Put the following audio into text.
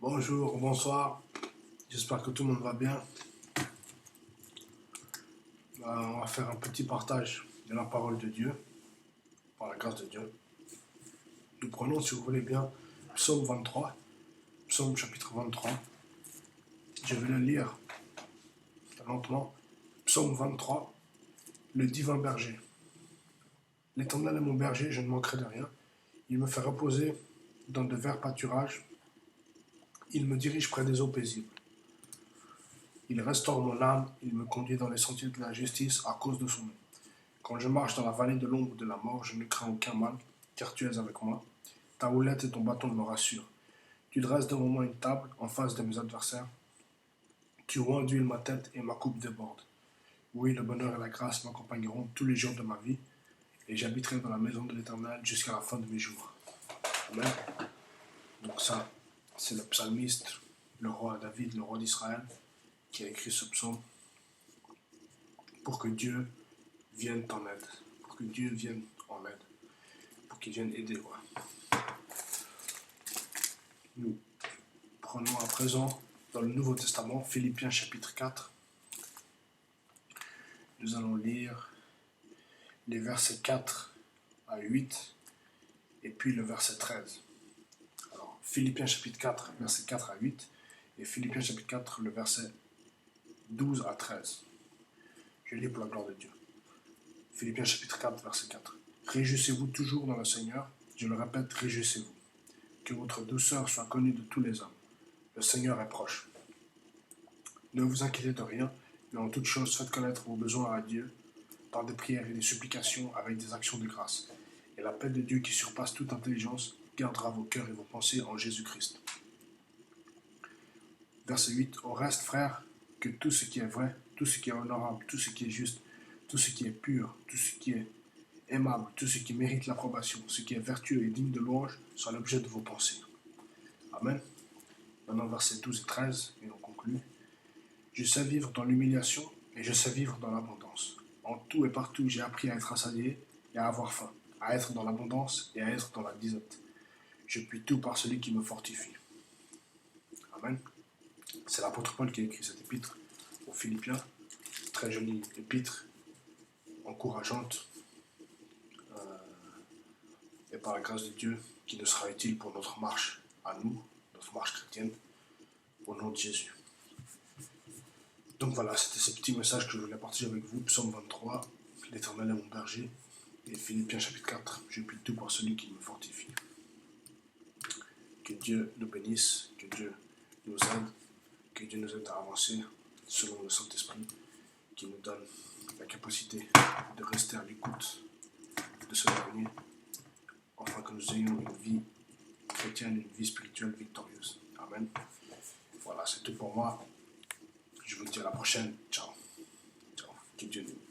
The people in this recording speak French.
Bonjour, bonsoir, j'espère que tout le monde va bien. On va faire un petit partage de la parole de Dieu, par la grâce de Dieu. Nous prenons, si vous voulez bien, Psaume 23, Psaume chapitre 23. Je vais le lire lentement. Psaume 23, le divin berger. L'Éternel est mon berger, je ne manquerai de rien. Il me fait reposer dans de verts pâturages. Il me dirige près des eaux paisibles. Il restaure mon âme, il me conduit dans les sentiers de la justice à cause de son nom. Quand je marche dans la vallée de l'ombre de la mort, je ne crains aucun mal, car tu es avec moi. Ta houlette et ton bâton me rassurent. Tu dresses devant moi une table en face de mes adversaires. Tu oins d'huile ma tête et ma coupe déborde. Oui, le bonheur et la grâce m'accompagneront tous les jours de ma vie, et j'habiterai dans la maison de l'Éternel jusqu'à la fin de mes jours. Amen. Donc ça, c'est le psalmiste, le roi David, le roi d'Israël, qui a écrit ce psaume pour que Dieu vienne en aide, pour que Dieu vienne en aide, pour qu'il vienne aider. Nous prenons à présent dans le Nouveau Testament, Philippiens chapitre 4. Nous allons lire les versets 4 à 8 et puis le verset 13. Alors, Philippiens chapitre 4, verset 4 à 8 et Philippiens chapitre 4, le verset 12 à 13. Je lis pour la gloire de Dieu. Philippiens chapitre 4, verset 4. Réjouissez-vous toujours dans le Seigneur. Je le répète, réjouissez-vous. Que votre douceur soit connue de tous les hommes. Le Seigneur est proche. Ne vous inquiétez de rien, mais en toute chose faites connaître vos besoins à Dieu par des prières et des supplications avec des actions de grâce. Et la paix de Dieu qui surpasse toute intelligence gardera vos cœurs et vos pensées en Jésus-Christ. Verset 8. Au reste, frères, que tout ce qui est vrai, tout ce qui est honorable, tout ce qui est juste, tout ce qui est pur, tout ce qui est aimable, tout ce qui mérite l'approbation, ce qui est vertueux et digne de louange, soit l'objet de vos pensées. Amen. Maintenant, versets 12 et 13, et on conclut. Je sais vivre dans l'humiliation et je sais vivre dans l'abondance. En tout et partout, j'ai appris à être rassasié et à avoir faim, à être dans l'abondance et à être dans la disette. Je puis tout par celui qui me fortifie. Amen. C'est l'apôtre Paul qui a écrit cette épître aux Philippiens. Très jolie épître, encourageante, et par la grâce de Dieu, qui nous sera utile pour notre marche à nous, notre marche chrétienne, au nom de Jésus. Donc voilà, c'était ce petit message que je voulais partager avec vous. Psaume 23, l'Éternel est mon berger. Et Philippiens chapitre 4, je puis tout par celui qui me fortifie. Que Dieu nous bénisse, que Dieu nous aide, que Dieu nous aide à avancer selon le Saint-Esprit, qui nous donne la capacité de rester à l'écoute de ce dernier, afin que nous ayons une vie chrétienne, une vie spirituelle victorieuse. Amen. Voilà, c'est tout pour moi. Je vous dis à la prochaine. Ciao. Ciao. Que Dieu nous